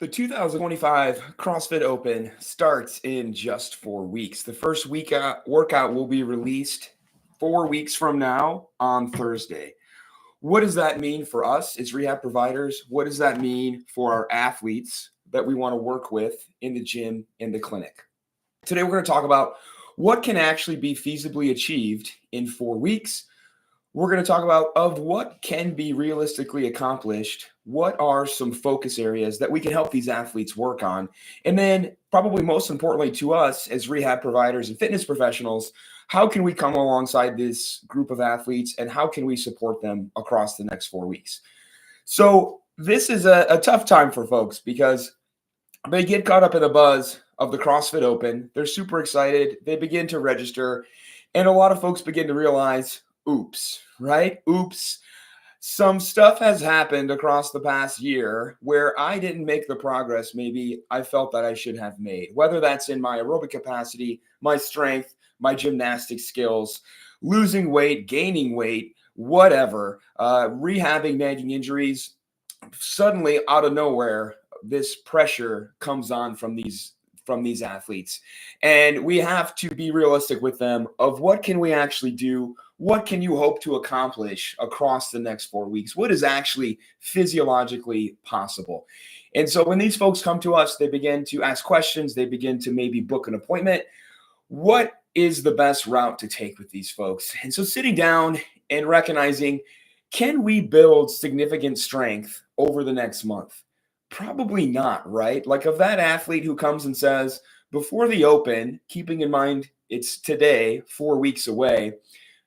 The 2025 CrossFit Open starts in just 4 weeks. The first workout will be released 4 weeks from now on Thursday. What does that mean for us as rehab providers? What does that mean for our athletes that we want to work with in the gym, in the clinic? Today, we're going to talk about what can actually be feasibly achieved in 4 weeks. We're going to talk about of what can be realistically accomplished. What are some focus areas that we can help these athletes work on? And then probably most importantly to us as rehab providers and fitness professionals, how can we come alongside this group of athletes and how can we support them across the next 4 weeks? So this is a tough time for folks because they get caught up in the buzz of the CrossFit Open. They're super excited. They begin to register. And a lot of folks begin to realize, oops, right? Oops. Some stuff has happened across the past year where I didn't make the progress maybe I felt that I should have made, whether that's in my aerobic capacity, my strength, my gymnastic skills, losing weight, gaining weight, whatever, rehabbing nagging injuries. Suddenly, out of nowhere, this pressure comes on from these athletes. And we have to be realistic with them of what can we actually do? What can you hope to accomplish across the next 4 weeks? What is actually physiologically possible? And so when these folks come to us, they begin to ask questions. They begin to maybe book an appointment. What is the best route to take with these folks? And so sitting down and recognizing, can we build significant strength over the next month? Probably not, right? Like of that athlete who comes and says, before the Open, keeping in mind it's today, 4 weeks away,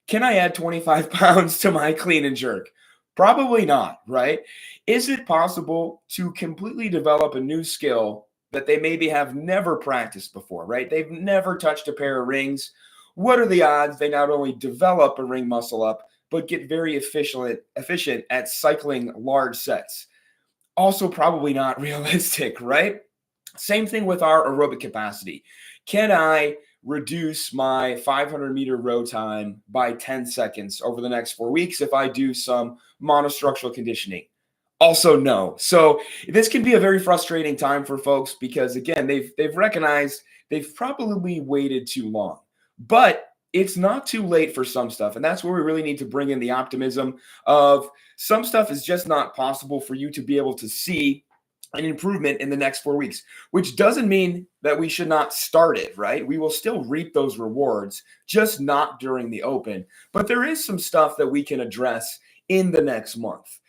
can I add 25 pounds to my clean and jerk? Probably not, right? Is it possible to completely develop a new skill that they maybe have never practiced before, right? They've never touched a pair of rings. What are the odds they not only develop a ring muscle up, but get very efficient at cycling large sets? Also probably not realistic, right? Same thing with our aerobic capacity. Can I reduce my 500-meter row time by 10 seconds over the next 4 weeks if I do some monostructural conditioning? Also, no. So this can be a very frustrating time for folks because, again, they've recognized they've probably waited too long. But it's not too late for some stuff. And that's where we really need to bring in the optimism of some stuff is just not possible for you to be able to see an improvement in the next 4 weeks, which doesn't mean that we should not start it, right? We will still reap those rewards, just not during the Open. But there is some stuff that we can address in the next month.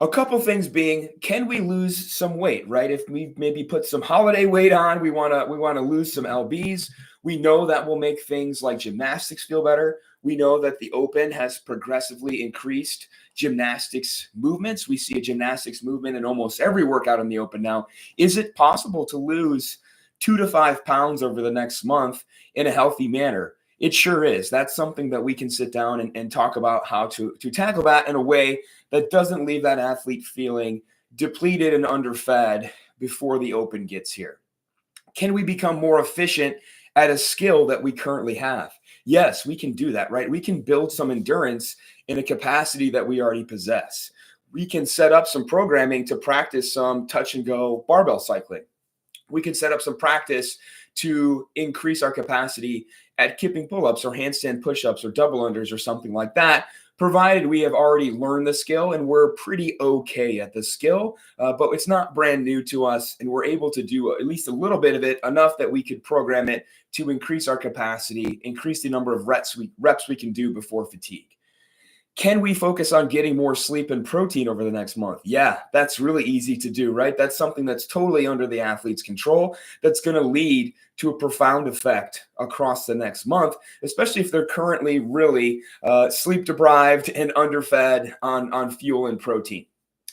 A couple things being, can we lose some weight, right? If we maybe put some holiday weight on, we want to lose some lbs. We know that will make things like gymnastics feel better. We know that the Open has progressively increased gymnastics movements. We see a gymnastics movement in almost every workout in the Open now. Is it possible to lose 2 to 5 pounds over the next month in a healthy manner? It sure is. That's something that we can sit down and talk about how to tackle that in a way that doesn't leave that athlete feeling depleted and underfed before the Open gets here. Can we become more efficient at a skill that we currently have? Yes, we can do that, right? We can build some endurance in a capacity that we already possess. We can set up some programming to practice some touch and go barbell cycling. We can set up some practice to increase our capacity at kipping pull-ups or handstand push-ups or double unders or something like that, provided we have already learned the skill and we're pretty okay at the skill, but it's not brand new to us and we're able to do at least a little bit of it, enough that we could program it to increase our capacity, increase the number of reps we can do before fatigue. Can we focus on getting more sleep and protein over the next month? Yeah, that's really easy to do, right? That's something that's totally under the athlete's control. That's going to lead to a profound effect across the next month, especially if they're currently really sleep deprived and underfed on fuel and protein.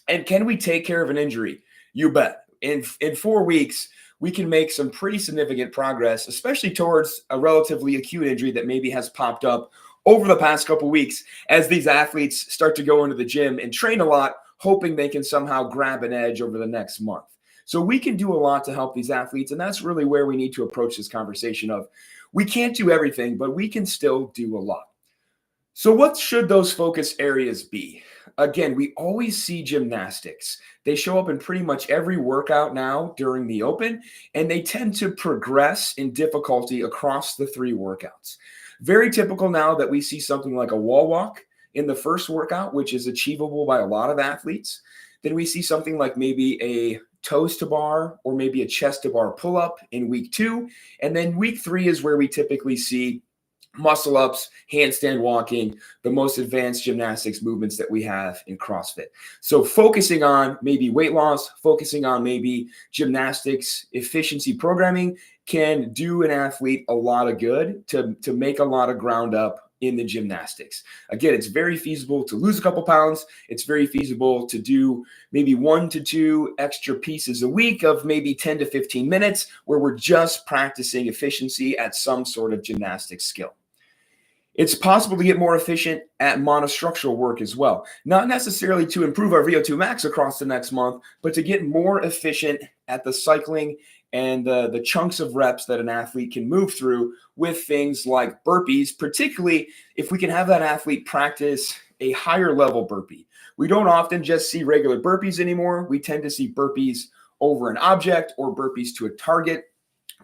And can we take care of an injury? You bet. In 4 weeks, we can make some pretty significant progress, especially towards a relatively acute injury that maybe has popped up over the past couple of weeks as these athletes start to go into the gym and train a lot, hoping they can somehow grab an edge over the next month. So we can do a lot to help these athletes, and that's really where we need to approach this conversation of we can't do everything, but we can still do a lot. So what should those focus areas be? again, we always see gymnastics. They show up in pretty much every workout now during the open, and they tend to progress in difficulty across the 3 workouts. Very typical now that we see something like a wall walk in the first workout, which is achievable by a lot of athletes. Then we see something like maybe a toes to bar or maybe a chest to bar pull up in week 2. And then week 3 is where we typically see muscle ups, handstand walking, the most advanced gymnastics movements that we have in CrossFit. So focusing on maybe weight loss, focusing on maybe gymnastics efficiency programming can do an athlete a lot of good to make a lot of ground up in the gymnastics. Again, it's very feasible to lose a couple pounds. It's very feasible to do maybe 1 to 2 extra pieces a week of maybe 10 to 15 minutes where we're just practicing efficiency at some sort of gymnastics skill. It's possible to get more efficient at monostructural work as well. Not necessarily to improve our VO2 max across the next month, but to get more efficient at the cycling and the chunks of reps that an athlete can move through with things like burpees, particularly if we can have that athlete practice a higher level burpee. We don't often just see regular burpees anymore. We tend to see burpees over an object or burpees to a target,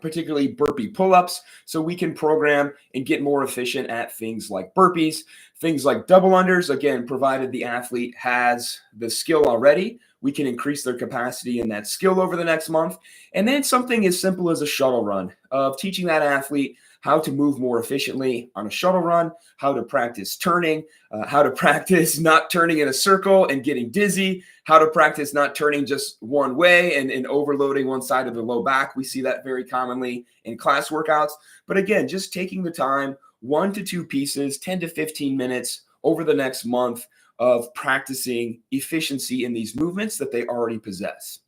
particularly burpee pull-ups, so we can program and get more efficient at things like burpees, things like double unders. Again, provided the athlete has the skill already, we can increase their capacity in that skill over the next month. And then something as simple as a shuttle run, of teaching that athlete how to move more efficiently on a shuttle run, how to practice turning, how to practice not turning in a circle and getting dizzy, how to practice not turning just one way and overloading one side of the low back. We see that very commonly in class workouts. But again, just taking the time, 1 to 2 pieces, 10 to 15 minutes over the next month of practicing efficiency in these movements that they already possess.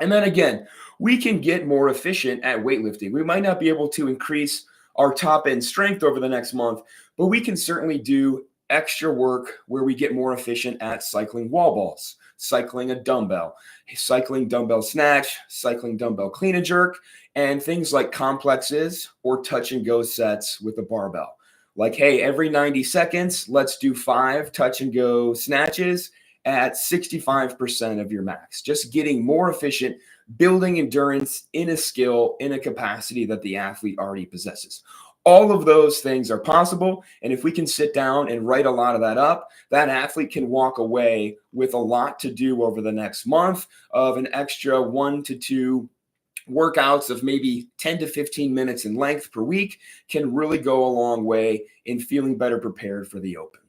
And then again, we can get more efficient at weightlifting. We might not be able to increase our top end strength over the next month, but we can certainly do extra work where we get more efficient at cycling wall balls, cycling a dumbbell, cycling dumbbell snatch, cycling dumbbell clean and jerk, and things like complexes or touch and go sets with a barbell. Like, hey, every 90 seconds, let's do 5 touch and go snatches at 65% of your max. Just getting more efficient, building endurance in a skill, in a capacity that the athlete already possesses. All of those things are possible. And if we can sit down and write a lot of that up, that athlete can walk away with a lot to do over the next month of an extra 1 to 2 workouts of maybe 10 to 15 minutes in length per week can really go a long way in feeling better prepared for the open.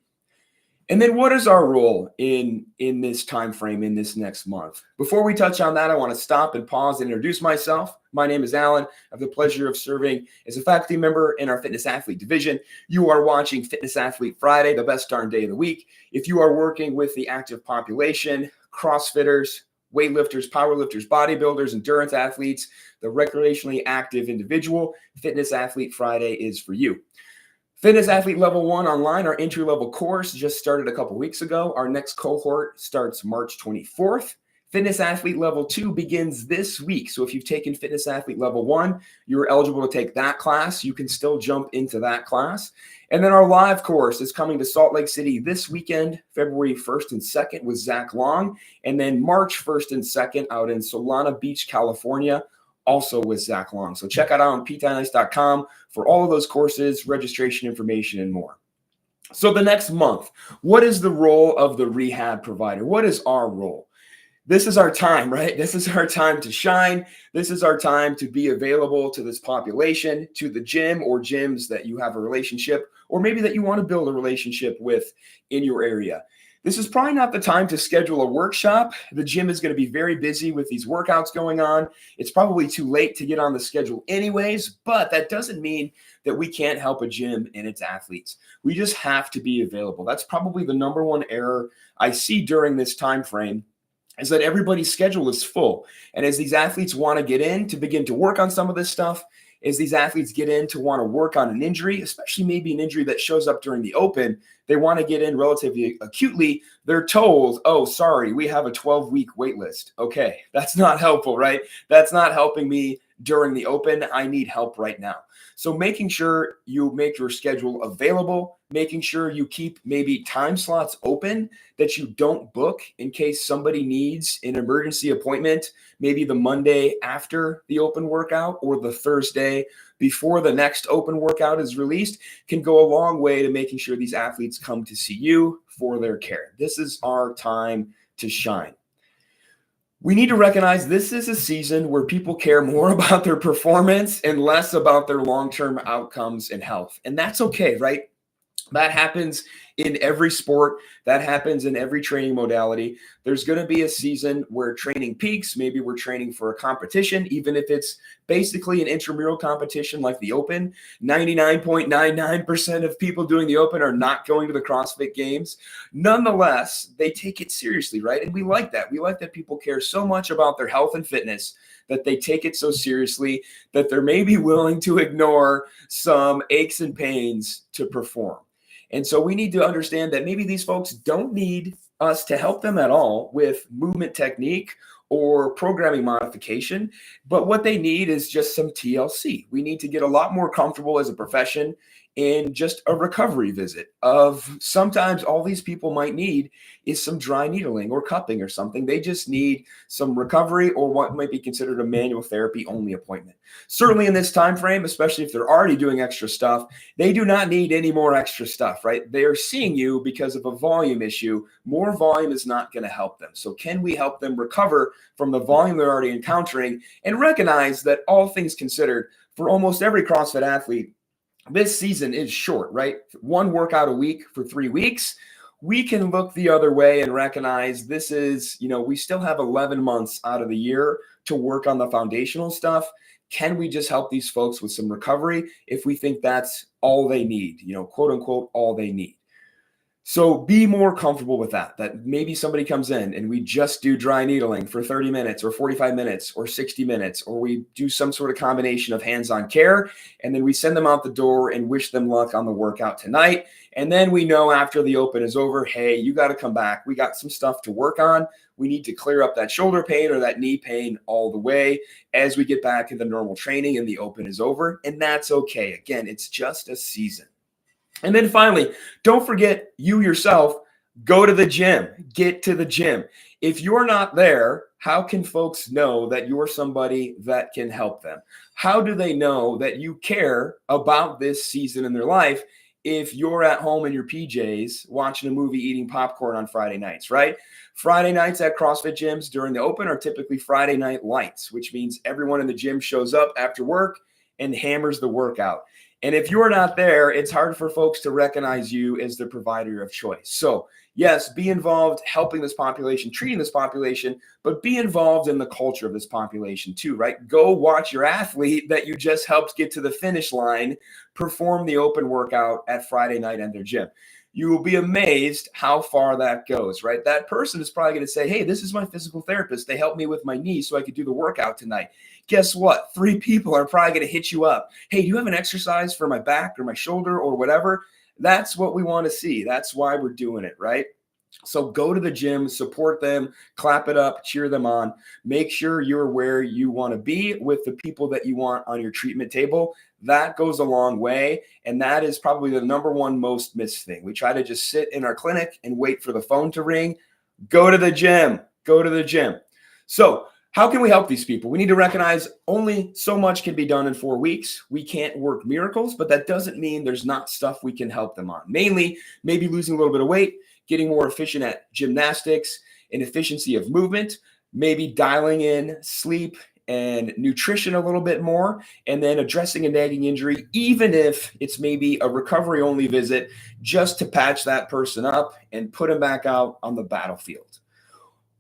And then what is our role in this time frame, in this next month? Before we touch on that, I want to stop and pause and introduce myself. My name is Alan. I have the pleasure of serving as a faculty member in our fitness athlete division. You are watching Fitness Athlete Friday, the best darn day of the week. If you are working with the active population, CrossFitters, weightlifters, powerlifters, bodybuilders, endurance athletes, the recreationally active individual, Fitness Athlete Friday is for you. Fitness Athlete Level 1 online, our entry-level course just started a couple weeks ago. Our next cohort starts March 24th. Fitness Athlete Level 2 begins this week. So if you've taken Fitness Athlete Level 1, you're eligible to take that class. You can still jump into that class. And then our live course is coming to Salt Lake City this weekend, February 1st and 2nd with Zach Long. And then March 1st and 2nd out in Solana Beach, California, also with Zach Long. So check out on ptinice.com for all of those courses, registration information, and more. So the next month, what is the role of the rehab provider? What is our role? This is our time, right? This is our time to shine. This is our time to be available to this population, to the gym or gyms that you have a relationship, or maybe that you want to build a relationship with in your area. This is probably not the time to schedule a workshop. The gym is going to be very busy with these workouts going on. It's probably too late to get on the schedule anyways, but that doesn't mean that we can't help a gym and its athletes. We just have to be available. That's probably the number one error I see during this time frame, is that everybody's schedule is full. And as these athletes want to get in to begin to work on some of this stuff, as these athletes get in to want to work on an injury, especially maybe an injury that shows up during the open, they want to get in relatively acutely, they're told, oh, sorry, we have a 12-week wait list. Okay, that's not helpful, right? That's not helping me during the open. I need help right now. So making sure you make your schedule available, making sure you keep maybe time slots open that you don't book in case somebody needs an emergency appointment, maybe the Monday after the open workout or the Thursday before the next open workout is released, can go a long way to making sure these athletes come to see you for their care. This is our time to shine. We need to recognize this is a season where people care more about their performance and less about their long-term outcomes and health. And that's okay, right? That happens in every sport. That happens in every training modality. There's going to be a season where training peaks. Maybe we're training for a competition, even if it's basically an intramural competition like the Open. 99.99% of people doing the Open are not going to the CrossFit Games. Nonetheless, they take it seriously, right? And we like that. We like that people care so much about their health and fitness that they take it so seriously that they're maybe willing to ignore some aches and pains to perform. And so we need to understand that maybe these folks don't need us to help them at all with movement technique or programming modification, but what they need is just some TLC. We need to get a lot more comfortable as a profession in just a recovery visit of sometimes all these people might need is some dry needling or cupping or something. They just need some recovery or what might be considered a manual therapy only appointment. Certainly in this time frame, especially if they're already doing extra stuff, they do not need any more extra stuff, right? They are seeing you because of a volume issue. More volume is not going to help them. So can we help them recover from the volume they're already encountering and recognize that all things considered, for almost every CrossFit athlete, this season is short, right? One workout a week for 3 weeks. We can look the other way and recognize this is, we still have 11 months out of the year to work on the foundational stuff. Can we just help these folks with some recovery if we think that's all they need, quote unquote, all they need? So be more comfortable with that maybe somebody comes in and we just do dry needling for 30 minutes or 45 minutes or 60 minutes, or we do some sort of combination of hands-on care, and then we send them out the door and wish them luck on the workout tonight. And then we know after the Open is over, hey, you got to come back. We got some stuff to work on. We need to clear up that shoulder pain or that knee pain all the way as we get back into normal training and the Open is over. And that's okay. Again, it's just a season. And then finally, don't forget you yourself, go to the gym, get to the gym. If you're not there, how can folks know that you're somebody that can help them? How do they know that you care about this season in their life if you're at home in your PJs watching a movie, eating popcorn on Friday nights, right? Friday nights at CrossFit gyms during the Open are typically Friday night lights, which means everyone in the gym shows up after work and hammers the workout. And if you're not there, it's hard for folks to recognize you as the provider of choice. So yes, be involved helping this population, treating this population, but be involved in the culture of this population too, right? Go watch your athlete that you just helped get to the finish line perform the Open workout at Friday night at their gym. You will be amazed how far that goes, right? That person is probably going to say, hey, this is my physical therapist. They helped me with my knee so I could do the workout tonight. Guess what? 3 people are probably going to hit you up. Hey, do you have an exercise for my back or my shoulder or whatever? That's what we want to see. That's why we're doing it, right? So go to the gym, support them, clap it up, cheer them on. Make sure you're where you want to be with the people that you want on your treatment table. That goes a long way. And that is probably the number one most missed thing. We try to just sit in our clinic and wait for the phone to ring. Go to the gym. Go to the gym. So how can we help these people? We need to recognize only so much can be done in 4 weeks. We can't work miracles, but that doesn't mean there's not stuff we can help them on. Mainly, maybe losing a little bit of weight, getting more efficient at gymnastics and efficiency of movement, maybe dialing in sleep and nutrition a little bit more, and then addressing a nagging injury, even if it's maybe a recovery only visit, just to patch that person up and put them back out on the battlefield.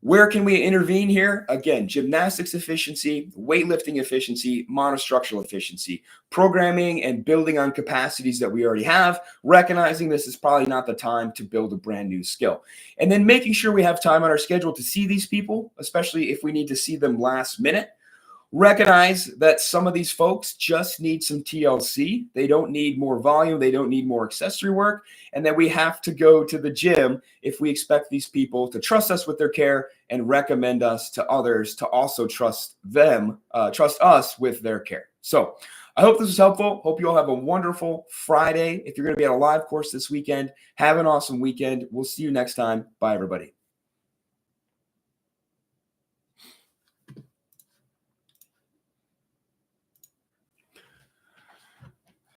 Where can we intervene here? Again, gymnastics efficiency, weightlifting efficiency, monostructural efficiency, programming and building on capacities that we already have, recognizing this is probably not the time to build a brand new skill. And then making sure we have time on our schedule to see these people, especially if we need to see them last minute. Recognize that some of these folks just need some TLC. They don't need more volume. They don't need more accessory work. And then we have to go to the gym if we expect these people to trust us with their care and recommend us to others to also trust us with their care. So I hope this was helpful. Hope you all have a wonderful Friday. If you're going to be at a live course this weekend, have an awesome weekend. We'll see you next time. Bye, everybody.